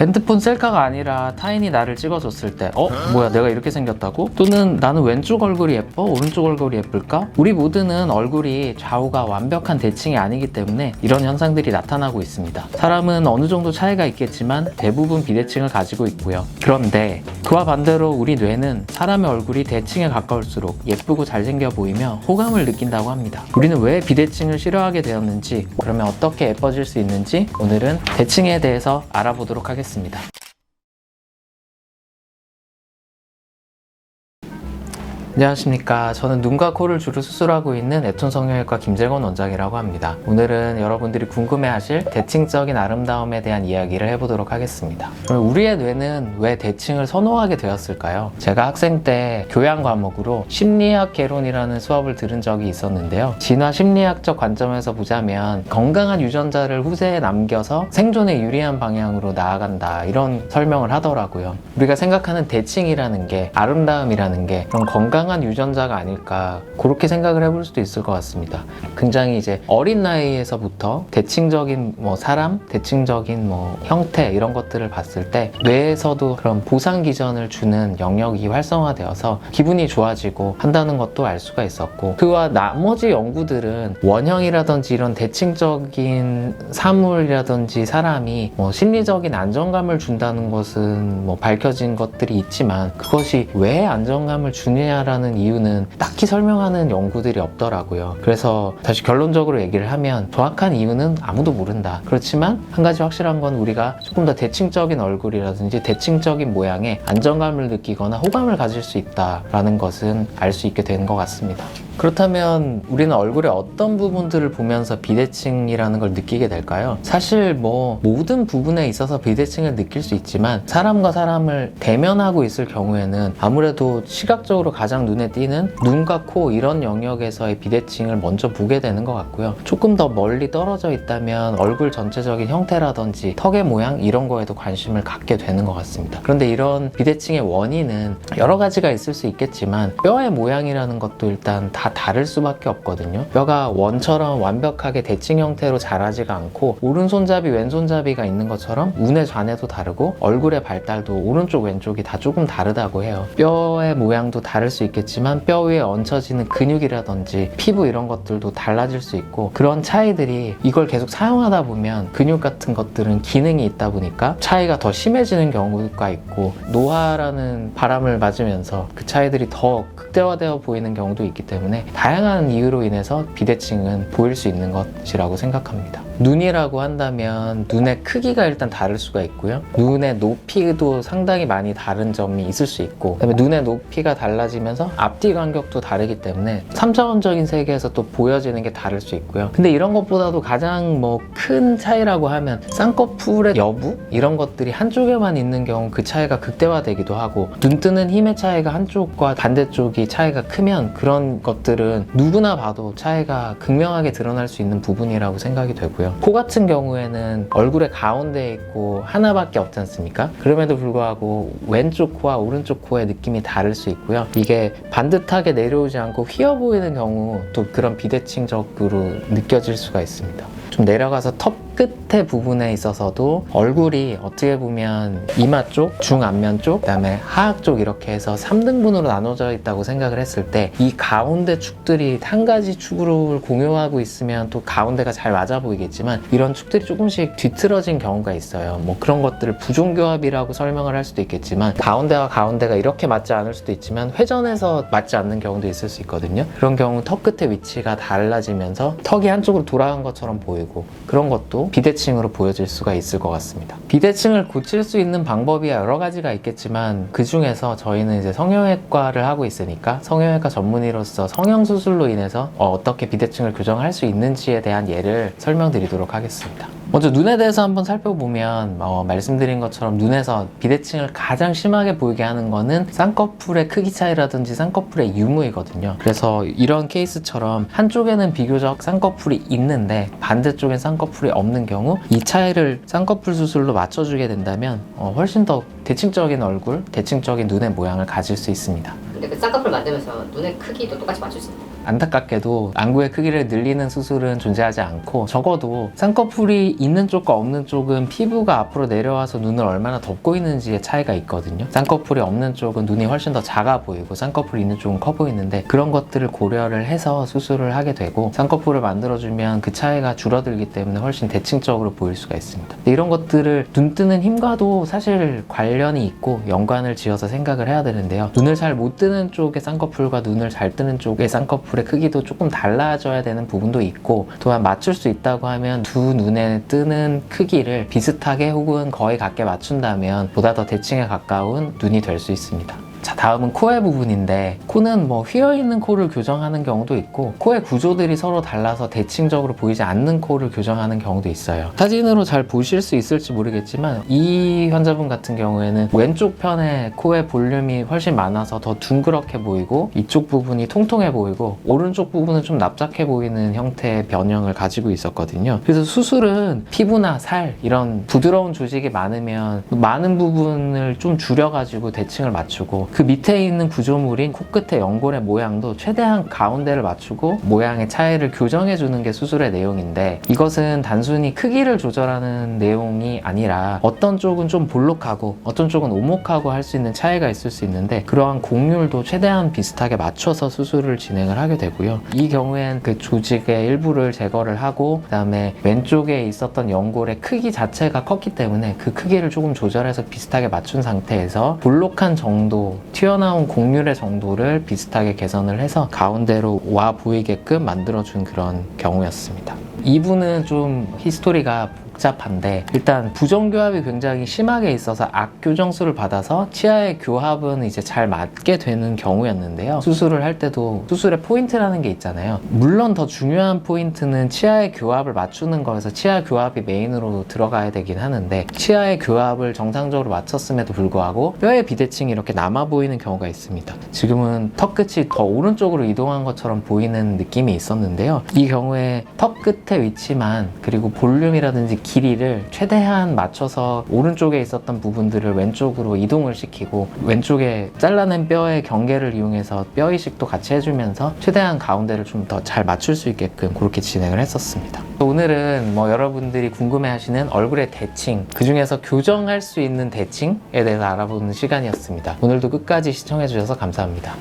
핸드폰 셀카가 아니라 타인이 나를 찍어줬을 때 뭐야 내가 이렇게 생겼다고? 또는 나는 왼쪽 얼굴이 예뻐? 오른쪽 얼굴이 예쁠까? 우리 모두는 얼굴이 좌우가 완벽한 대칭이 아니기 때문에 이런 현상들이 나타나고 있습니다. 사람은 어느 정도 차이가 있겠지만 대부분 비대칭을 가지고 있고요. 그런데 그와 반대로 우리 뇌는 사람의 얼굴이 대칭에 가까울수록 예쁘고 잘생겨 보이며 호감을 느낀다고 합니다. 우리는 왜 비대칭을 싫어하게 되었는지, 그러면 어떻게 예뻐질 수 있는지 오늘은 대칭에 대해서 알아보도록 하겠습니다. 안녕하십니까. 저는 눈과 코를 주로 수술하고 있는 애톤 성형외과 김재건 원장이라고 합니다. 오늘은 여러분들이 궁금해하실 대칭적인 아름다움에 대한 이야기를 해보도록 하겠습니다. 그럼 우리의 뇌는 왜 대칭을 선호하게 되었을까요? 제가 학생 때 교양 과목으로 심리학 개론이라는 수업을 들은 적이 있었는데요. 진화 심리학적 관점에서 보자면 건강한 유전자를 후세에 남겨서 생존에 유리한 방향으로 나아간다, 이런 설명을 하더라고요. 우리가 생각하는 대칭이라는 게, 아름다움이라는 게 그런 건강한 유전자가 아닐까, 그렇게 생각을 해볼 수도 있을 것 같습니다. 굉장히 이제 어린 나이에서부터 대칭적인 사람, 대칭적인 형태, 이런 것들을 봤을 때 뇌에서도 그런 보상 기전을 주는 영역이 활성화되어서 기분이 좋아지고 한다는 것도 알 수가 있었고, 그와 나머지 연구들은 원형이라든지 이런 대칭적인 사물이라든지 사람이 심리적인 안정감을 준다는 것은 밝혀진 것들이 있지만, 그것이 왜 안정감을 주느냐라는 이유는 딱히 설명하는 연구들이 없더라고요. 그래서 다시 결론적으로 얘기를 하면 정확한 이유는 아무도 모른다. 그렇지만 한 가지 확실한 건 우리가 조금 더 대칭적인 얼굴이라든지 대칭적인 모양에 안정감을 느끼거나 호감을 가질 수 있다라는 것은 알 수 있게 되는 것 같습니다. 그렇다면 우리는 얼굴의 어떤 부분들을 보면서 비대칭이라는 걸 느끼게 될까요? 사실 모든 부분에 있어서 비대칭을 느낄 수 있지만, 사람과 사람을 대면하고 있을 경우에는 아무래도 시각적으로 가장 눈에 띄는 눈과 코, 이런 영역에서의 비대칭을 먼저 보게 되는 것 같고요. 조금 더 멀리 떨어져 있다면 얼굴 전체적인 형태라든지 턱의 모양, 이런 거에도 관심을 갖게 되는 것 같습니다. 그런데 이런 비대칭의 원인은 여러 가지가 있을 수 있겠지만, 뼈의 모양이라는 것도 일단 다 다를 수밖에 없거든요. 뼈가 원처럼 완벽하게 대칭 형태로 자라지가 않고, 오른손잡이 왼손잡이가 있는 것처럼 운의 좌뇌도 다르고 얼굴의 발달도 오른쪽 왼쪽이 다 조금 다르다고 해요. 뼈의 모양도 다를 수 있겠지만 뼈 위에 얹혀지는 근육이라든지 피부, 이런 것들도 달라질 수 있고, 그런 차이들이 이걸 계속 사용하다 보면 근육 같은 것들은 기능이 있다 보니까 차이가 더 심해지는 경우가 있고, 노화라는 바람을 맞으면서 그 차이들이 더 극대화되어 보이는 경우도 있기 때문에 다양한 이유로 인해서 비대칭은 보일 수 있는 것이라고 생각합니다. 눈이라고 한다면 눈의 크기가 일단 다를 수가 있고요. 눈의 높이도 상당히 많이 다른 점이 있을 수 있고, 그다음에 눈의 높이가 달라지면서 앞뒤 간격도 다르기 때문에 3차원적인 세계에서 또 보여지는 게 다를 수 있고요. 근데 이런 것보다도 가장 큰 차이라고 하면 쌍꺼풀의 여부? 이런 것들이 한쪽에만 있는 경우 그 차이가 극대화되기도 하고, 눈 뜨는 힘의 차이가 한쪽과 반대쪽이 차이가 크면 그런 것들은 누구나 봐도 차이가 극명하게 드러날 수 있는 부분이라고 생각이 되고요. 코 같은 경우에는 얼굴의 가운데에 있고 하나밖에 없지 않습니까? 그럼에도 불구하고 왼쪽 코와 오른쪽 코의 느낌이 다를 수 있고요. 이게 반듯하게 내려오지 않고 휘어 보이는 경우 또 그런 비대칭적으로 느껴질 수가 있습니다. 좀 내려가서 턱 끝에 부분에 있어서도 얼굴이 어떻게 보면 이마 쪽, 중안면 쪽, 그다음에 하악 쪽, 이렇게 해서 3등분으로 나눠져 있다고 생각을 했을 때, 이 가운데 축들이 한 가지 축으로 공유하고 있으면 또 가운데가 잘 맞아 보이겠지만, 이런 축들이 조금씩 뒤틀어진 경우가 있어요. 그런 것들을 부종교합이라고 설명을 할 수도 있겠지만, 가운데와 가운데가 이렇게 맞지 않을 수도 있지만 회전해서 맞지 않는 경우도 있을 수 있거든요. 그런 경우 턱 끝의 위치가 달라지면서 턱이 한쪽으로 돌아간 것처럼 보이고, 그런 것도 비대칭으로 보여질 수가 있을 것 같습니다. 비대칭을 고칠 수 있는 방법이 여러 가지가 있겠지만, 그 중에서 저희는 이제 성형외과를 하고 있으니까 성형외과 전문의로서 성형수술로 인해서 어떻게 비대칭을 교정할 수 있는지에 대한 예를 설명드리도록 하겠습니다. 먼저 눈에 대해서 한번 살펴보면 말씀드린 것처럼 눈에서 비대칭을 가장 심하게 보이게 하는 거는 쌍꺼풀의 크기 차이라든지 쌍꺼풀의 유무이거든요. 그래서 이런 케이스처럼 한쪽에는 비교적 쌍꺼풀이 있는데 반대쪽엔 쌍꺼풀이 없는 경우, 이 차이를 쌍꺼풀 수술로 맞춰주게 된다면 훨씬 더 대칭적인 얼굴, 대칭적인 눈의 모양을 가질 수 있습니다. 근데 그 쌍꺼풀 만들면서 눈의 크기도 똑같이 맞출 수 있나요? 안타깝게도 안구의 크기를 늘리는 수술은 존재하지 않고, 적어도 쌍꺼풀이 있는 쪽과 없는 쪽은 피부가 앞으로 내려와서 눈을 얼마나 덮고 있는지의 차이가 있거든요. 쌍꺼풀이 없는 쪽은 눈이 훨씬 더 작아 보이고 쌍꺼풀이 있는 쪽은 커 보이는데, 그런 것들을 고려를 해서 수술을 하게 되고, 쌍꺼풀을 만들어주면 그 차이가 줄어들기 때문에 훨씬 대칭적으로 보일 수가 있습니다. 이런 것들을 눈 뜨는 힘과도 사실 관련이 있고 연관을 지어서 생각을 해야 되는데요. 눈을 잘 못 뜨는 쪽의 쌍꺼풀과 눈을 잘 뜨는 쪽의 쌍꺼풀의 크기도 조금 달라져야 되는 부분도 있고, 또한 맞출 수 있다고 하면 두 눈에 뜨는 크기를 비슷하게 혹은 거의 같게 맞춘다면 보다 더 대칭에 가까운 눈이 될 수 있습니다. 자, 다음은 코의 부분인데, 코는 휘어있는 코를 교정하는 경우도 있고, 코의 구조들이 서로 달라서 대칭적으로 보이지 않는 코를 교정하는 경우도 있어요. 사진으로 잘 보실 수 있을지 모르겠지만, 이 환자분 같은 경우에는 왼쪽 편에 코의 볼륨이 훨씬 많아서 더 둥그렇게 보이고, 이쪽 부분이 통통해 보이고, 오른쪽 부분은 좀 납작해 보이는 형태의 변형을 가지고 있었거든요. 그래서 수술은 피부나 살, 이런 부드러운 조직이 많으면 많은 부분을 좀 줄여가지고 대칭을 맞추고, 그 밑에 있는 구조물인 코끝의 연골의 모양도 최대한 가운데를 맞추고 모양의 차이를 교정해 주는 게 수술의 내용인데, 이것은 단순히 크기를 조절하는 내용이 아니라 어떤 쪽은 좀 볼록하고 어떤 쪽은 오목하고 할 수 있는 차이가 있을 수 있는데, 그러한 곡률도 최대한 비슷하게 맞춰서 수술을 진행을 하게 되고요. 이 경우엔 그 조직의 일부를 제거를 하고, 그 다음에 왼쪽에 있었던 연골의 크기 자체가 컸기 때문에 그 크기를 조금 조절해서 비슷하게 맞춘 상태에서 볼록한 정도, 튀어나온 곡률의 정도를 비슷하게 개선을 해서 가운데로 와 보이게끔 만들어준 그런 경우였습니다. 이분은 좀 히스토리가 복잡한데, 일단 부정교합이 굉장히 심하게 있어서 악교정술을 받아서 치아의 교합은 이제 잘 맞게 되는 경우였는데요. 수술을 할 때도 수술의 포인트라는 게 있잖아요. 물론 더 중요한 포인트는 치아의 교합을 맞추는 거여서 치아 교합이 메인으로 들어가야 되긴 하는데, 치아의 교합을 정상적으로 맞췄음에도 불구하고 뼈의 비대칭이 이렇게 남아 보이는 경우가 있습니다. 지금은 턱 끝이 더 오른쪽으로 이동한 것처럼 보이는 느낌이 있었는데요. 이 경우에 턱 끝의 위치만, 그리고 볼륨이라든지 길이를 최대한 맞춰서 오른쪽에 있었던 부분들을 왼쪽으로 이동을 시키고, 왼쪽에 잘라낸 뼈의 경계를 이용해서 뼈 이식도 같이 해주면서 최대한 가운데를 좀 더 잘 맞출 수 있게끔 그렇게 진행을 했었습니다. 오늘은 여러분들이 궁금해하시는 얼굴의 대칭, 그 중에서 교정할 수 있는 대칭에 대해서 알아보는 시간이었습니다. 오늘도 끝까지 시청해주셔서 감사합니다.